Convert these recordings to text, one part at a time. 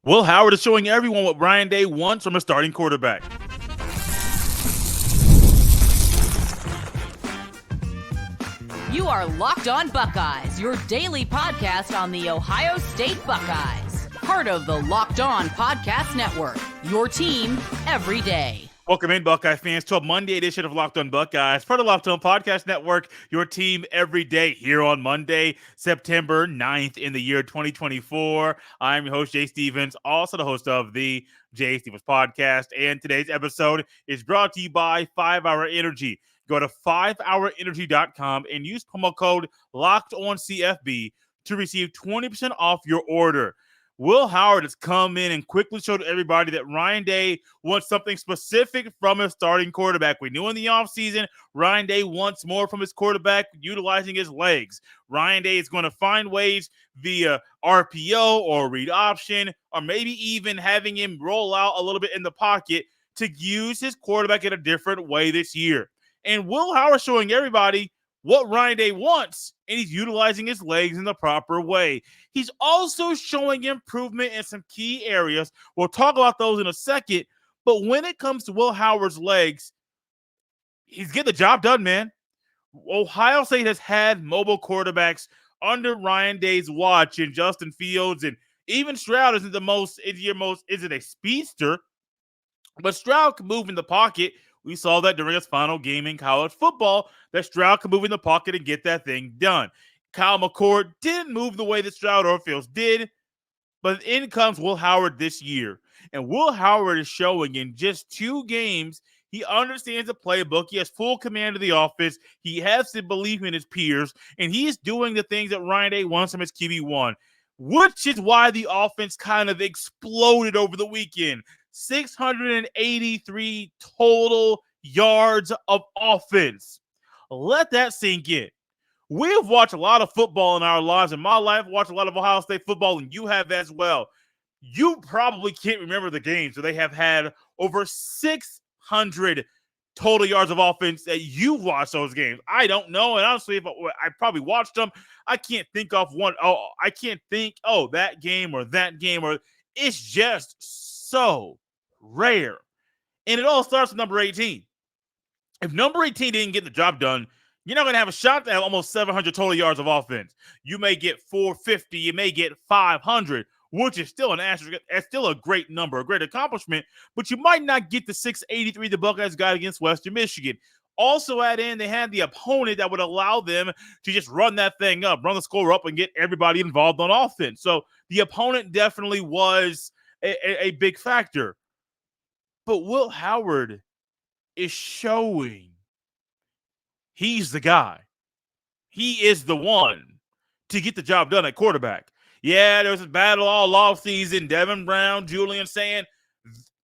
Will Howard is showing everyone what Ryan Day wants from a starting quarterback. You are Locked On Buckeyes, your daily podcast on the Ohio State Buckeyes. Part of the Locked On Podcast Network, your team every day. Welcome in, Buckeye fans, to a Monday edition of Locked On Buckeyes, part of the Locked On Podcast Network, your team every day here on Monday, September 9th in the year 2024. I'm your host, Jay Stevens, also the host of the Jay Stevens Podcast, and today's episode is brought to you by 5 Hour Energy. Go to 5hourenergy.com and use promo code LOCKEDONCFB to receive 20% off your order. Will Howard has come in and quickly showed everybody that Ryan Day wants something specific from his starting quarterback. We knew in the offseason Ryan Day wants more from his quarterback utilizing his legs. Ryan Day is going to find ways via RPO or read option, or maybe even having him roll out a little bit in the pocket to use his quarterback in a different way this year. And Will Howard showing everybody what Ryan Day wants, and he's utilizing his legs in the proper way. He's also showing improvement in some key areas. We'll talk about those in a second, but when it comes to Will Howard's legs, he's getting the job done, man. Ohio State has had mobile quarterbacks under Ryan Day's watch, and Justin Fields and even Stroud isn't a speedster, but Stroud can move in the pocket. We saw that during his final game in college football, that Stroud could move in the pocket and get that thing done. Kyle McCord didn't move the way that Stroud or Fields did, but in comes Will Howard this year. And Will Howard is showing in just 2 games, he understands the playbook. He has full command of the offense. He has the belief in his peers, and he is doing the things that Ryan Day wants from his QB1, which is why the offense kind of exploded over the weekend. 683 total yards of offense. Let that sink in. We have watched a lot of football in our lives. In my life, watched a lot of Ohio State football, and you have as well. You probably can't remember the games where they have had over 600 total yards of offense that you watched those games. I don't know, and honestly, if I probably watched them, I can't think of one. I can't think, that game, or it's just so rare. And it all starts with number 18. If number 18 didn't get the job done, you're not going to have a shot to have almost 700 total yards of offense. You may get 450, you may get 500, which is still an asterisk. That's still a great number, a great accomplishment, but you might not get the 683 the Buckeyes got against Western Michigan. Also add in, they had the opponent that would allow them to just run that thing up, run the score up, and get everybody involved on offense. So the opponent definitely was a big factor. But Will Howard is showing he's the guy. He is the one to get the job done at quarterback. Yeah, there was a battle all offseason. Devin Brown, Julian saying,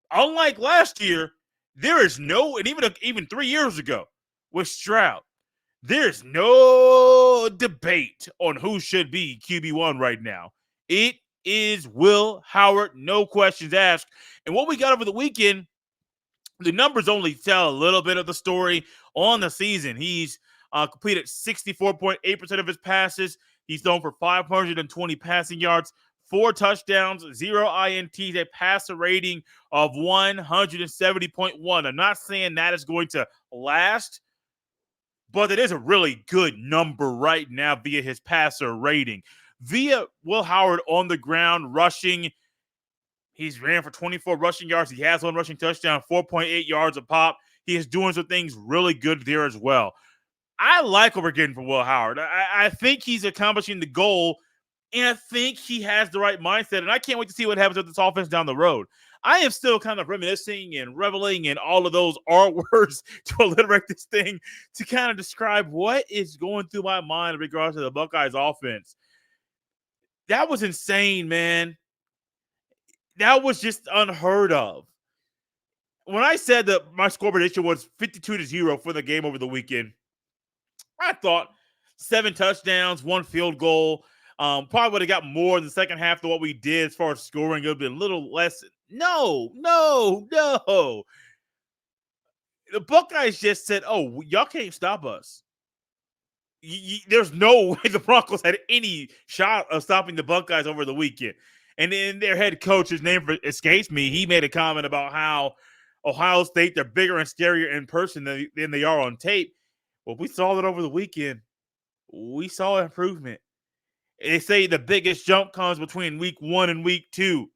unlike last year, there is no, and even 3 years ago with Stroud, there's no debate on who should be QB1 right now. It is Will Howard, no questions asked. And what we got over the weekend, the numbers only tell a little bit of the story on the season. He's completed 64.8% of his passes. He's thrown for 520 passing yards, 4 touchdowns, 0 INTs, a passer rating of 170.1. I'm not saying that is going to last, but it is a really good number right now via his passer rating. Via Will Howard on the ground rushing, he's ran for 24 rushing yards. He has 1 rushing touchdown, 4.8 yards a pop. He is doing some things really good there as well. I like what we're getting from Will Howard. I think he's accomplishing the goal, and I think he has the right mindset, and I can't wait to see what happens with this offense down the road. I am still kind of reminiscing and reveling in all of those R words to alliterate this thing to kind of describe what is going through my mind in regards to the Buckeyes offense. That was insane, man. That was just unheard of. When I said that my score prediction was 52-0 for the game over the weekend, I thought 7 touchdowns, 1 field goal. Probably would have got more in the second half than what we did as far as scoring. It would have been a little less. No. The Buckeyes just said, y'all can't stop us. There's no way the Broncos had any shot of stopping the Buckeyes over the weekend. And then their head coach, his name escapes me, he made a comment about how Ohio State, they're bigger and scarier in person than they are on tape. Well, we saw it over the weekend. We saw improvement. They say the biggest jump comes between week 1 and week 2.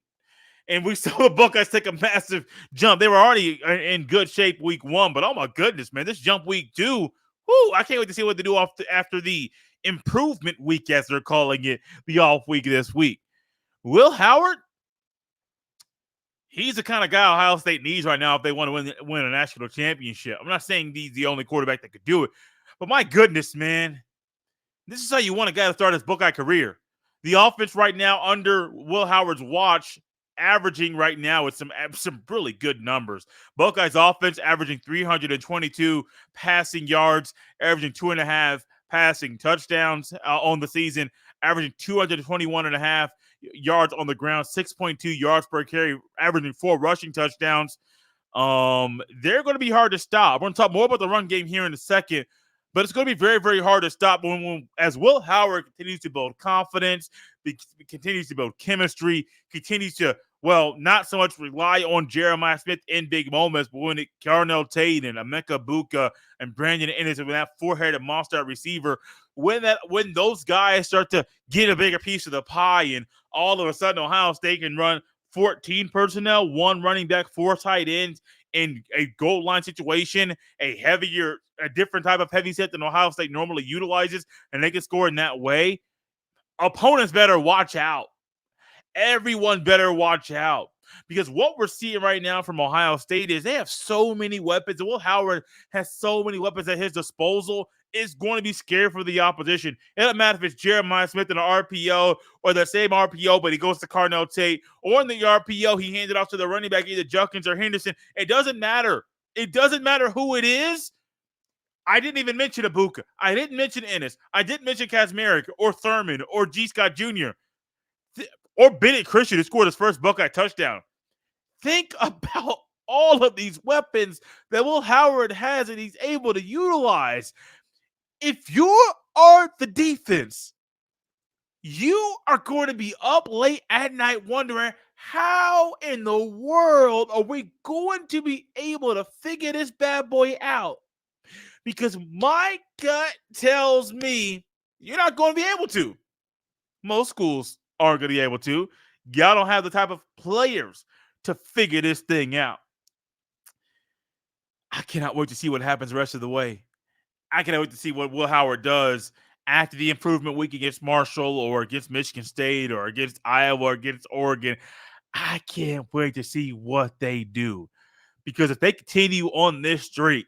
And we saw the Buckeyes take a massive jump. They were already in good shape week 1, but oh my goodness, man, this jump week 2, whoo, I can't wait to see what they do after the improvement week, as they're calling it, the off week this week. Will Howard, he's the kind of guy Ohio State needs right now if they want to win a national championship. I'm not saying he's the only quarterback that could do it, but my goodness, man, this is how you want a guy to start his Buckeye career. The offense right now under Will Howard's watch, averaging right now with some really good numbers. Buckeyes offense averaging 322 passing yards, averaging 2.5 passing touchdowns on the season, averaging 221.5 yards on the ground, 6.2 yards per carry, averaging 4 rushing touchdowns. They're going to be hard to stop. We're going to talk more about the run game here in a second, but it's going to be very, very hard to stop as Will Howard continues to build confidence, continues to build chemistry, continues to, not so much rely on Jeremiah Smith in big moments, but when Carnell Tate and Emeka Buka and Brandon Ennis and that four-headed monster at receiver, when those guys start to get a bigger piece of the pie, and all of a sudden Ohio State can run 14 personnel, 1 running back, 4 tight ends in a goal line situation, a different type of heavy set than Ohio State normally utilizes, and they can score in that way, opponents better watch out. Everyone better watch out, because what we're seeing right now from Ohio State is they have so many weapons, and Will Howard has so many weapons at his disposal. It's going to be scary for the opposition. It doesn't matter if it's Jeremiah Smith in an RPO or the same RPO, but he goes to Carnell Tate, or in the RPO, he hands it off to the running back, either Junkins or Henderson. It doesn't matter. It doesn't matter who it is. I didn't even mention Ibuka. I didn't mention Ennis. I didn't mention Kazmarek or Thurman or G. Scott Jr. Or Bennett Christian, who scored his first Buckeye touchdown. Think about all of these weapons that Will Howard has and he's able to utilize. If you are the defense, you are going to be up late at night wondering, how in the world are we going to be able to figure this bad boy out? Because my gut tells me you're not going to be able to. Most schools aren't going to be able to. Y'all don't have the type of players to figure this thing out. I cannot wait to see what happens the rest of the way. I cannot wait to see what Will Howard does after the improvement week against Marshall or against Michigan State or against Iowa or against Oregon. I can't wait to see what they do. Because if they continue on this streak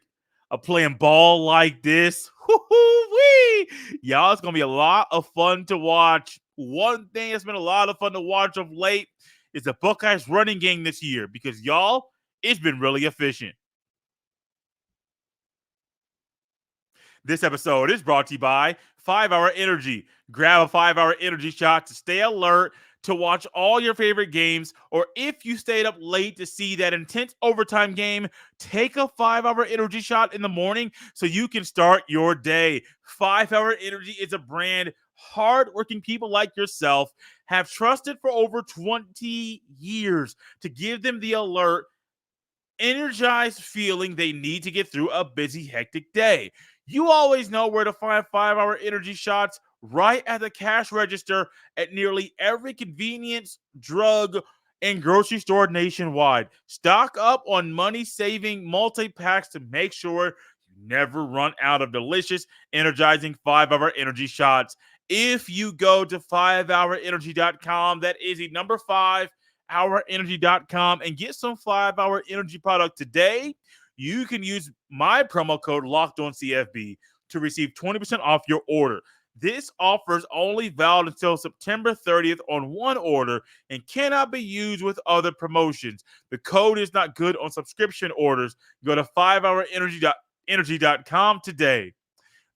of playing ball like this, y'all, it's going to be a lot of fun to watch. One thing that's been a lot of fun to watch of late is the Buckeyes running game this year, because y'all, it's been really efficient. This episode is brought to you by 5 Hour Energy. Grab a 5 Hour Energy shot to stay alert, to watch all your favorite games, or if you stayed up late to see that intense overtime game, take a 5 Hour Energy shot in the morning so you can start your day. 5 Hour Energy is a brand hardworking people like yourself have trusted for over 20 years to give them the alert, energized feeling they need to get through a busy, hectic day. You always know where to find 5 Hour Energy shots, right at the cash register at nearly every convenience, drug, and grocery store nationwide. Stock up on money-saving multi-packs to make sure you never run out of delicious, energizing 5 Hour Energy shots. If you go to 5hourenergy.com, that is the number 5hourenergy.com, and get some 5 Hour Energy product today, you can use my promo code LOCKEDONCFB to receive 20% off your order. This offer is only valid until September 30th on one order and cannot be used with other promotions. The code is not good on subscription orders. Go to 5hourenergy.com today.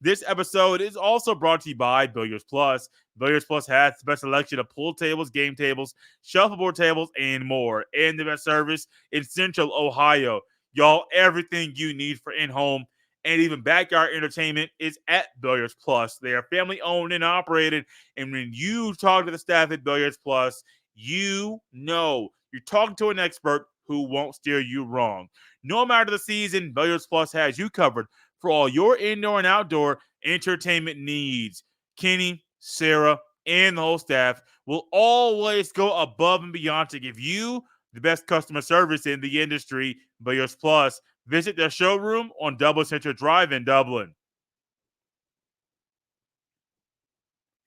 This episode is also brought to you by Billiards Plus. Billiards Plus has the best selection of pool tables, game tables, shuffleboard tables, and more. And the best service in Central Ohio. Y'all, everything you need for in-home and even backyard entertainment is at Billiards Plus. They are family-owned and operated. And when you talk to the staff at Billiards Plus, you know you're talking to an expert who won't steer you wrong. No matter the season, Billiards Plus has you covered for all your indoor and outdoor entertainment needs. Kenny, Sarah, and the whole staff will always go above and beyond to give you the best customer service in the industry. Billiards Plus. Visit their showroom on Dublin Central Drive in Dublin.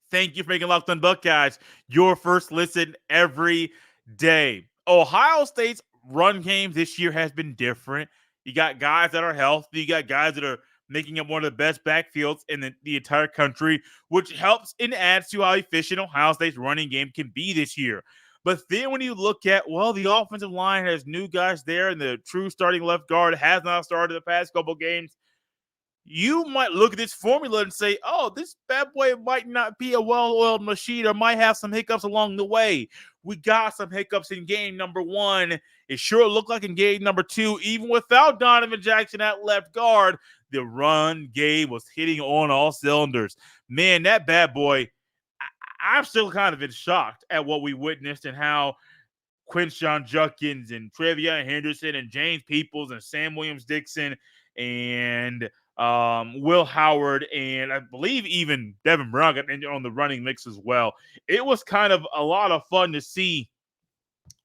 Thank you for making Locked On Buckeyes your first listen every day. Ohio State's run game this year has been different. You got guys that are healthy. You got guys that are making up one of the best backfields in the entire country, which helps and adds to how efficient Ohio State's running game can be this year. But then when you look at, well, the offensive line has new guys there, and the true starting left guard has not started the past couple games. You might look at this formula and say, oh, this bad boy might not be a well-oiled machine or might have some hiccups along the way. We got some hiccups in game number 1. It sure looked like in game number 2, even without Donovan Jackson at left guard, the run game was hitting on all cylinders. Man, that bad boy, I'm still kind of in shock at what we witnessed and how Quinshon Judkins and Trevion Henderson and James Peoples and Sam Williams-Dixon and Will Howard, and I believe even Devin Brown got on the running mix as well. It was kind of a lot of fun to see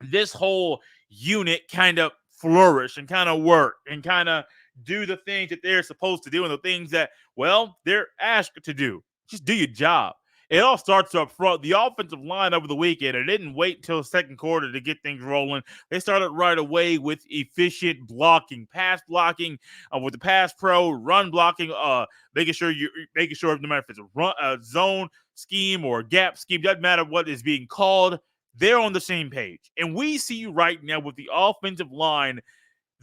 this whole unit kind of flourish and kind of work and kind of do the things that they're supposed to do and the things that, well, they're asked to do. Just do your job. It all starts up front. The offensive line over the weekend, it didn't wait till second quarter to get things rolling. They started right away with efficient blocking, pass blocking, with the pass pro, run blocking, making sure no matter if it's a zone scheme or a gap scheme, doesn't matter what is being called, they're on the same page. And we see right now with the offensive line,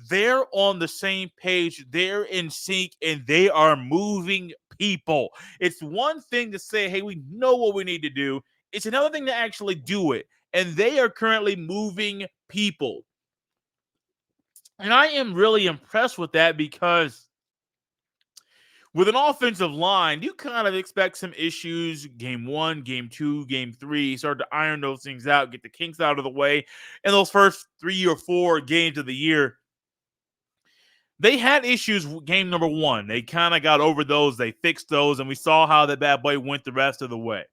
they're on the same page, they're in sync, and they are moving people. It's one thing to say, hey, we know what we need to do. It's another thing to actually do it. And they are currently moving people. And I am really impressed with that because with an offensive line, you kind of expect some issues. Game 1, game 2, game 3, start to iron those things out, get the kinks out of the way. And those first 3 or 4 games of the year, they had issues with game number 1. They kind of got over those. They fixed those, and we saw how that bad boy went the rest of the way.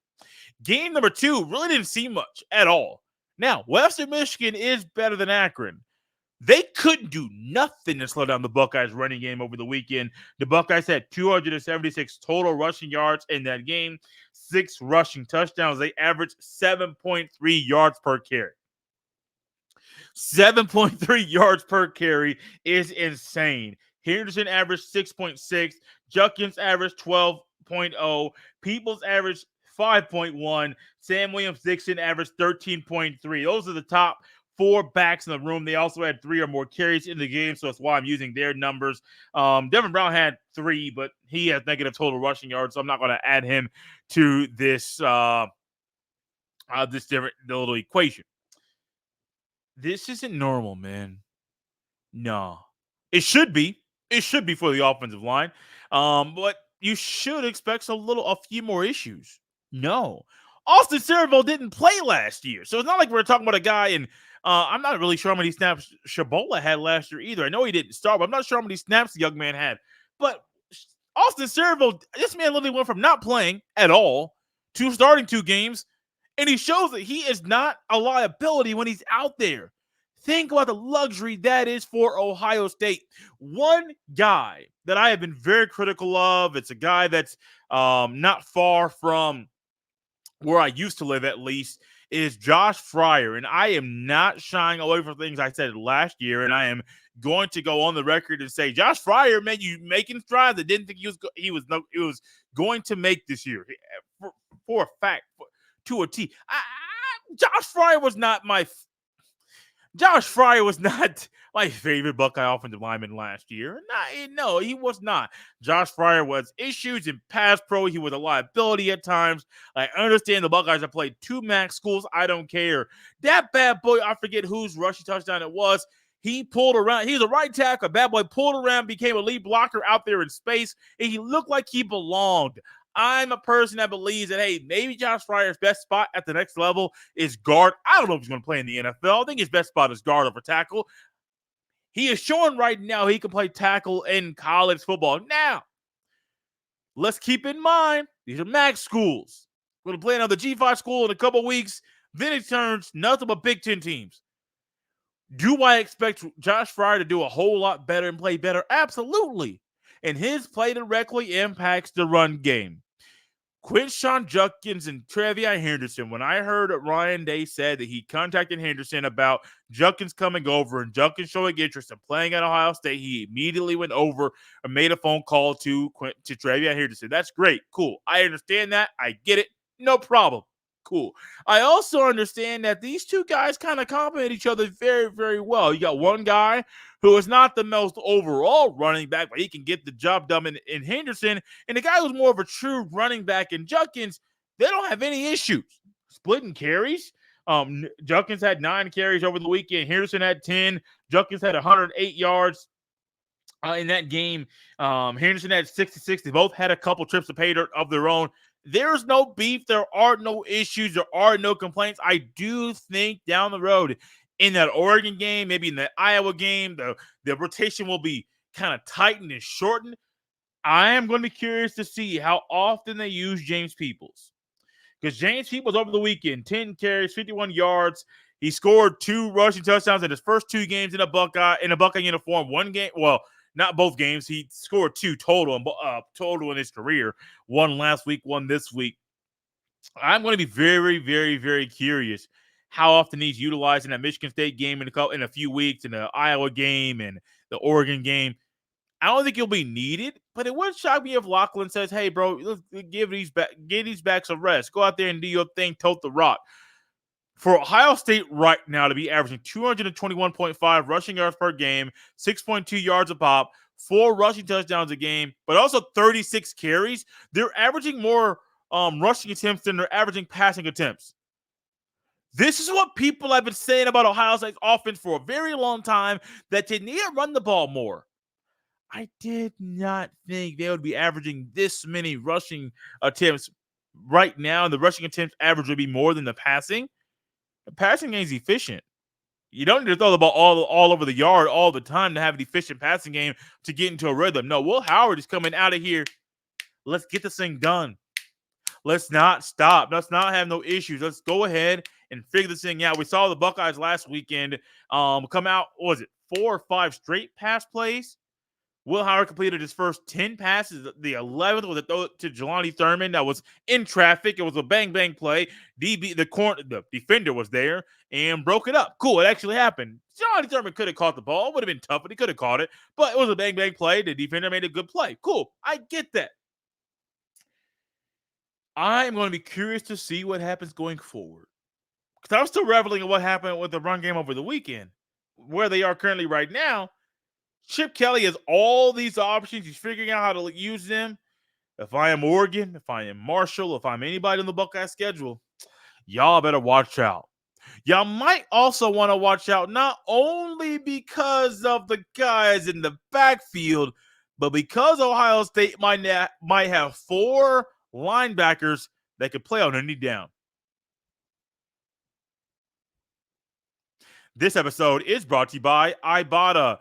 Game number 2 really didn't see much at all. Now, Western Michigan is better than Akron. They couldn't do nothing to slow down the Buckeyes running game over the weekend. The Buckeyes had 276 total rushing yards in that game, 6 rushing touchdowns. They averaged 7.3 yards per carry. 7.3 yards per carry is insane. Henderson averaged 6.6. Judkins averaged 12.0. Peoples averaged 5.1. Sam Williams-Dixon averaged 13.3. Those are the top 4 backs in the room. They also had 3 or more carries in the game, so that's why I'm using their numbers. Devin Brown had 3, but he has negative total rushing yards, so I'm not going to add him to this this different little equation. This isn't normal, man. No. It should be. It should be for the offensive line. But you should expect a few more issues. No. Austin Cerebral didn't play last year. So it's not like we're talking about a guy, and I'm not really sure how many snaps Shabola had last year either. I know he didn't start, but I'm not sure how many snaps the young man had. But Austin Cerebral, this man literally went from not playing at all to starting 2 games. And he shows that he is not a liability when he's out there. Think about the luxury that is for Ohio State. One guy that I have been very critical of, it's a guy that's not far from where I used to live at least, is Josh Frier. And I am not shying away from things I said last year, and I am going to go on the record and say, Josh Frier, man, you making strides I didn't think he was going to make this year. For a fact, to a T. Josh Frier was not my favorite Buckeye offensive lineman last year. No, he was not. Josh Frier was issues in pass pro. He was a liability at times. I understand the Buckeyes have played 2 MAC schools. I don't care. That bad boy, I forget whose rushing touchdown it was. He pulled around. He's a right tackle. Bad boy pulled around, became a lead blocker out there in space, and he looked like he belonged. I'm a person that believes that, hey, maybe Josh Frier's best spot at the next level is guard. I don't know if he's going to play in the NFL. I think his best spot is guard over tackle. He is showing right now he can play tackle in college football. Now, let's keep in mind, these are MAC schools. We're going to play another G5 school in a couple weeks. Then it turns nothing but Big Ten teams. Do I expect Josh Frier to do a whole lot better and play better? Absolutely. And his play directly impacts the run game. Quinshon Judkins and Trevion Henderson, when I heard Ryan Day said that he contacted Henderson about Judkins coming over and Judkins showing interest in playing at Ohio State, he immediately went over and made a phone call to Trevion Henderson. That's great. Cool. I understand that. I get it. No problem. Cool. I also understand that these two guys kind of complement each other very, very well. You got one guy who is not the most overall running back, but he can get the job done in Henderson, and the guy who's more of a true running back in Judkins, they don't have any issues splitting carries. Judkins had 9 carries over the weekend. Henderson had 10. Judkins had 108 yards in that game. Henderson had 66. They both had a couple trips to pay dirt of their own. There's no beef. There are no issues. There are no complaints. I do think down the road in that Oregon game, maybe in the Iowa game, the rotation will be kind of tightened and shortened. I am going to be curious to see how often they use James Peoples. Because James Peoples over the weekend, 10 carries, 51 yards. He scored 2 rushing touchdowns in his first 2 games in a Buckeye uniform. One game, well, not both games. He scored 2 total in his career. 1 last week, 1 this week. I'm going to be very, very, very curious how often he's utilizing that Michigan State game in a few weeks, and the Iowa game and the Oregon game. I don't think he'll be needed, but it would shock me if Lachlan says, hey, bro, let's give these backs a rest. Go out there and do your thing, tote the rock. For Ohio State right now to be averaging 221.5 rushing yards per game, 6.2 yards a pop, 4 rushing touchdowns a game, but also 36 carries, they're averaging more rushing attempts than they're averaging passing attempts. This is what people have been saying about Ohio State's offense for a very long time, that they need to run the ball more. I did not think they would be averaging this many rushing attempts right now. The rushing attempts average would be more than the passing. The passing game is efficient. You don't need to throw the ball all over the yard all the time to have an efficient passing game to get into a rhythm. No, Will Howard is coming out of here. Let's get this thing done. Let's not stop. Let's not have no issues. Let's go ahead and figure this thing out. We saw the Buckeyes last weekend come out, what was it, 4 or 5 straight pass plays. Will Howard completed his first 10 passes. The 11th was a throw to Jelani Thurman that was in traffic. It was a bang-bang play. The defender was there and broke it up. Cool, it actually happened. Jelani Thurman could have caught the ball. It would have been tough, but he could have caught it. But it was a bang-bang play. The defender made a good play. Cool, I get that. I'm going to be curious to see what happens going forward. Because I'm still reveling in what happened with the run game over the weekend. Where they are currently right now, Chip Kelly has all these options. He's figuring out how to use them. If I am Oregon, if I am Marshall, if I'm anybody on the Buckeye schedule, y'all better watch out. Y'all might also want to watch out not only because of the guys in the backfield, but because Ohio State might have 4 linebackers that could play on any down. This episode is brought to you by Ibotta.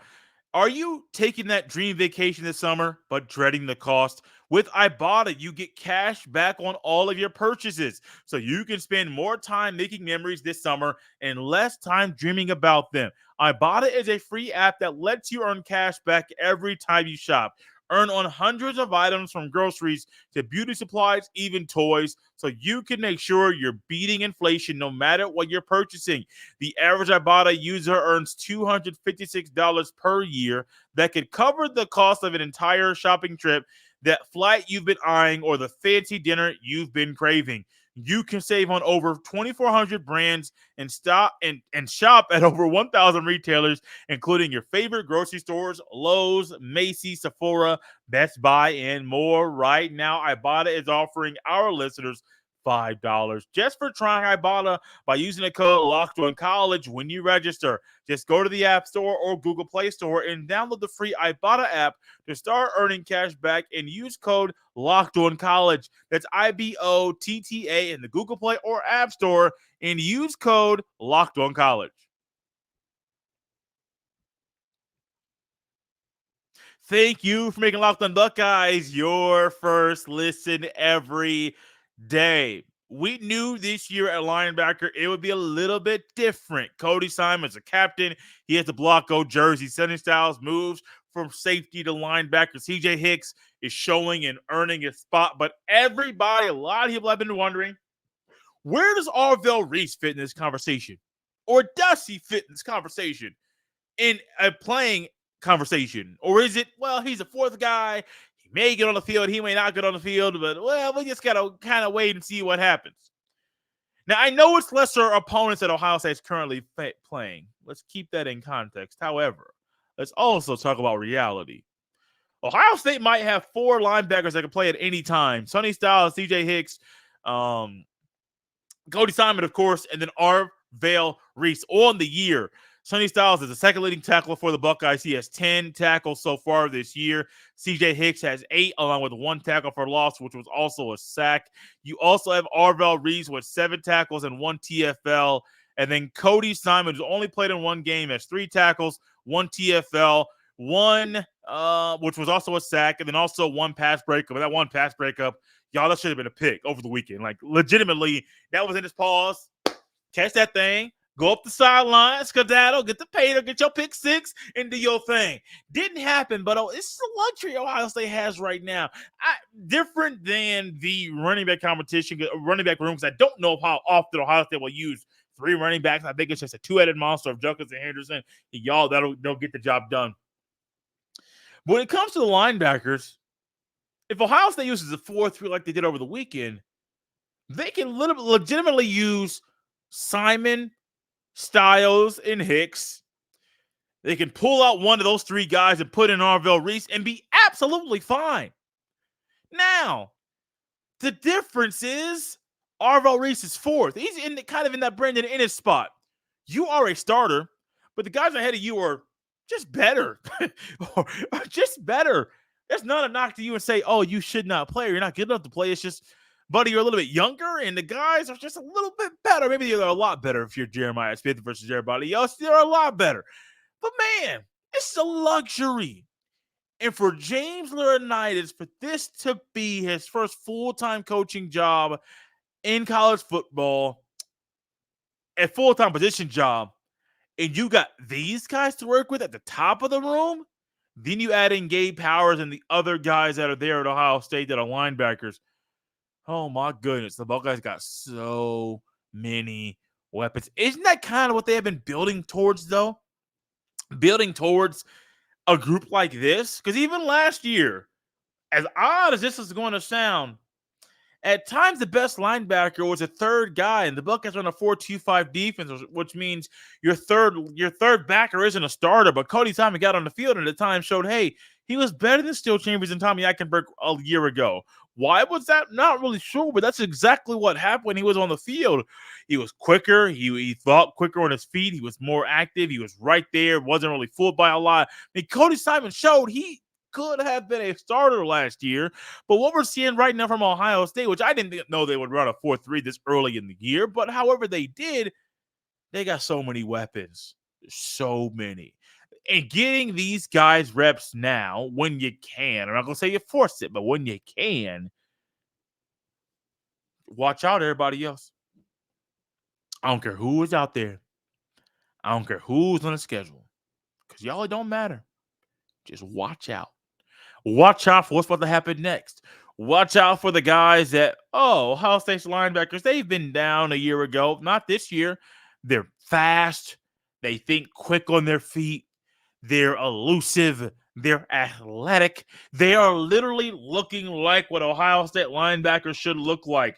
Are you taking that dream vacation this summer, but dreading the cost? With Ibotta, you get cash back on all of your purchases, so you can spend more time making memories this summer and less time dreaming about them. Ibotta is a free app that lets you earn cash back every time you shop. Earn on hundreds of items from groceries to beauty supplies, even toys, so you can make sure you're beating inflation no matter what you're purchasing. The average Ibotta user earns $256 per year that could cover the cost of an entire shopping trip, that flight you've been eyeing, or the fancy dinner you've been craving. You can save on over 2,400 brands and shop at over 1,000 retailers, including your favorite grocery stores, Lowe's, Macy's, Sephora, Best Buy, and more. Right now, Ibotta is offering our listeners $5 just for trying Ibotta by using the code LOCKEDONCOLLEGE when you register. Just go to the App Store or Google Play Store and download the free Ibotta app to start earning cash back and use code LOCKEDONCOLLEGE. That's IBOTTA in the Google Play or App Store and use code LOCKEDONCOLLEGE. Thank you for making Locked On Buckeyes your first listen every day. We knew this year at linebacker it would be a little bit different. Cody Simon's a captain. He has the block O jersey. Sonny Styles moves from safety to linebacker. CJ Hicks is showing and earning his spot. But everybody, a lot of people have been wondering, where does Arville Reese fit in this conversation? Or does he fit in this conversation in a playing conversation? Or is it, well, he's a fourth guy. He may get on the field. He may not get on the field. But, well, we just got to kind of wait and see what happens. Now, I know it's lesser opponents that Ohio State is currently playing. Let's keep that in context. However, let's also talk about reality. Ohio State might have 4 linebackers that can play at any time. Sonny Styles, CJ Hicks, Cody Simon, of course, and then Arville Reese on the year. Sonny Styles is the second leading tackler for the Buckeyes. He has 10 tackles so far this year. CJ Hicks has 8, along with 1 tackle for loss, which was also a sack. You also have Arville Reese with 7 tackles and 1 TFL. And then Cody Simon, who's only played in 1 game, has 3 tackles, 1 TFL, 1, which was also a sack, and then also 1 pass breakup. And that 1 pass breakup, y'all, that should have been a pick over the weekend. Like, legitimately, that was in his paws. Catch that thing. Go up the sideline, skedaddle, get the pater, get your pick 6, and do your thing. Didn't happen, but it's the luxury Ohio State has right now. Different than the running back competition, running back rooms. I don't know how often Ohio State will use 3 running backs. I think it's just a 2-headed monster of Judkins and Henderson. And y'all, they'll get the job done. But when it comes to the linebackers, if Ohio State uses a 4-3 like they did over the weekend, they can legitimately use Simon, Styles, and Hicks. They can pull out one of those 3 guys and put in Arville Reese and be absolutely fine. Now, the difference is Arville Reese is 4th. He's kind of in that Brandon Ennis spot. You are a starter, but the guys ahead of you are just better. Just better. That's not a knock to you and say, oh, you should not play or you're not good enough to play. It's just, buddy, you're a little bit younger, and the guys are just a little bit better. Maybe they're a lot better if you're Jeremiah Smith versus everybody else. They're a lot better. But, man, it's a luxury. And for James Laurinaitis, for this to be his first full-time coaching job in college football, a full-time position job, and you got these guys to work with at the top of the room, then you add in Gabe Powers and the other guys that are there at Ohio State that are linebackers. Oh, my goodness. The Buckeyes got so many weapons. Isn't that kind of what they have been building towards, though? Building towards a group like this? Because even last year, as odd as this is going to sound, at times the best linebacker was a 3rd guy, and the Buckeyes run a 4-2-5 defense, which means your third backer isn't a starter. But Cody Simon got on the field and at the time showed, hey, he was better than Steel Chambers and Tommy Eichenberg a year ago. Why was that? Not really sure, but that's exactly what happened when he was on the field. He was quicker. He thought quicker on his feet. He was more active. He was right there. Wasn't really fooled by a lot. I mean, Cody Simon showed he could have been a starter last year, but what we're seeing right now from Ohio State, which I didn't know they would run a 4-3 this early in the year, but however they did, they got so many weapons. So many. And getting these guys reps now, when you can, I'm not going to say you force it, but when you can, watch out, everybody else. I don't care who is out there. I don't care who's on the schedule. Because y'all, it don't matter. Just watch out. Watch out for what's about to happen next. Watch out for the guys that, Ohio State's linebackers, they've been down a year ago. Not this year. They're fast. They think quick on their feet. They're elusive. They're athletic. They are literally looking like what Ohio State linebackers should look like.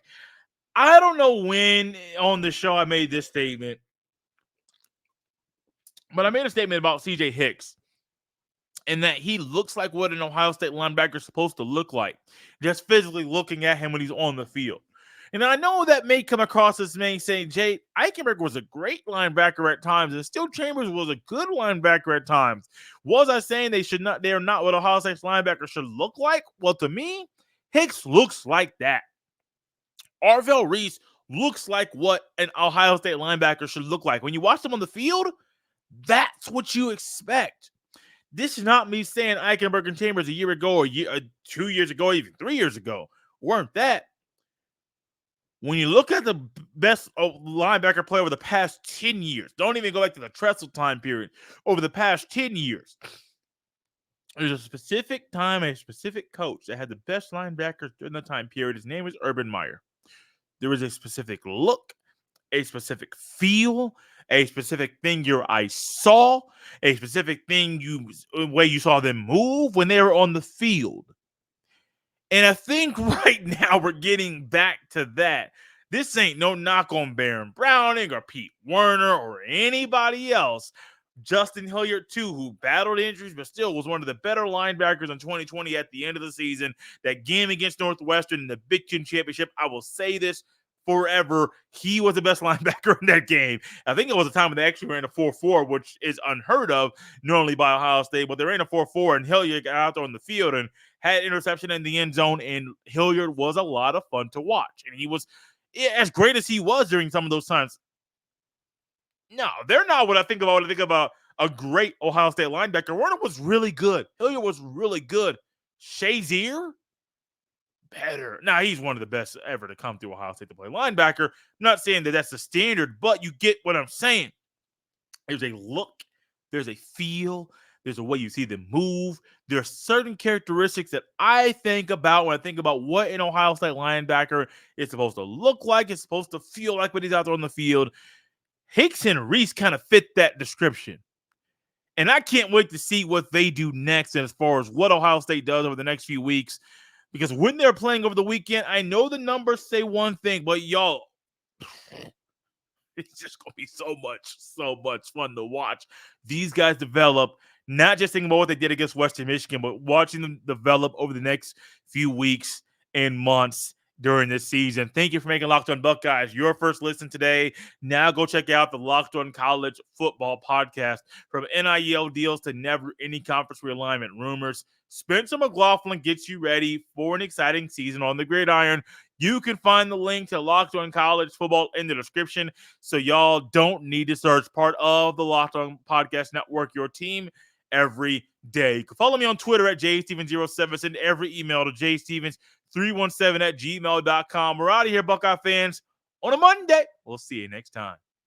I don't know when on the show I made this statement, but I made a statement about CJ Hicks and that he looks like what an Ohio State linebacker is supposed to look like, just physically looking at him when he's on the field. And I know that may come across as me saying, Jay, Eichenberg was a great linebacker at times, and Still Chambers was a good linebacker at times. Was I saying they are not what Ohio State's linebacker should look like? Well, to me, Hicks looks like that. Arville Reese looks like what an Ohio State linebacker should look like. When you watch them on the field, that's what you expect. This is not me saying Eichenberg and Chambers a year ago or 2 years ago, even 3 years ago weren't that. When you look at the best linebacker play over the past 10 years, don't even go back to the Tressel time period, over the past 10 years, there's a specific time, a specific coach that had the best linebackers during the time period. His name is Urban Meyer. There was a specific look, a specific feel, a specific thing your eyes saw, a specific way you saw them move when they were on the field. And I think right now we're getting back to that. This ain't no knock on Baron Browning or Pete Werner or anybody else. Justin Hilliard, too, who battled injuries but still was one of the better linebackers in 2020 at the end of the season. That game against Northwestern in the Big Ten Championship, I will say this forever, he was the best linebacker in that game. I think it was a time when they actually ran a 4-4, which is unheard of normally by Ohio State, but they ran a 4-4, and Hilliard got out there on the field and had interception in the end zone, and Hilliard was a lot of fun to watch. And he was, as great as he was during some of those times, no, they're not what I think about when I think about a great Ohio State linebacker. Werner was really good. Hilliard was really good. Shazier, better. Now, he's one of the best ever to come through Ohio State to play linebacker. I'm not saying that that's the standard, but you get what I'm saying. There's a look, there's a feel, there's a way you see them move. There are certain characteristics that I think about when I think about what an Ohio State linebacker is supposed to look like. It's supposed to feel like when he's out there on the field. Hicks and Reese kind of fit that description. And I can't wait to see what they do next as far as what Ohio State does over the next few weeks. Because when they're playing over the weekend, I know the numbers say one thing, but y'all, it's just going to be so much fun to watch these guys develop. Not just thinking about what they did against Western Michigan, but watching them develop over the next few weeks and months during this season. Thank you for making Locked On Buckeyes your first listen today. Now go check out the Locked On College Football podcast. From NIL deals to never-ending conference realignment rumors, Spencer McLaughlin gets you ready for an exciting season on the gridiron. You can find the link to Locked On College Football in the description, so y'all don't need to search. Part of the Locked On Podcast Network, your team every day. You can follow me on Twitter at jstevens07. Send every email to jstevens317@gmail.com. We're out of here, Buckeye fans, on a Monday. We'll see you next time.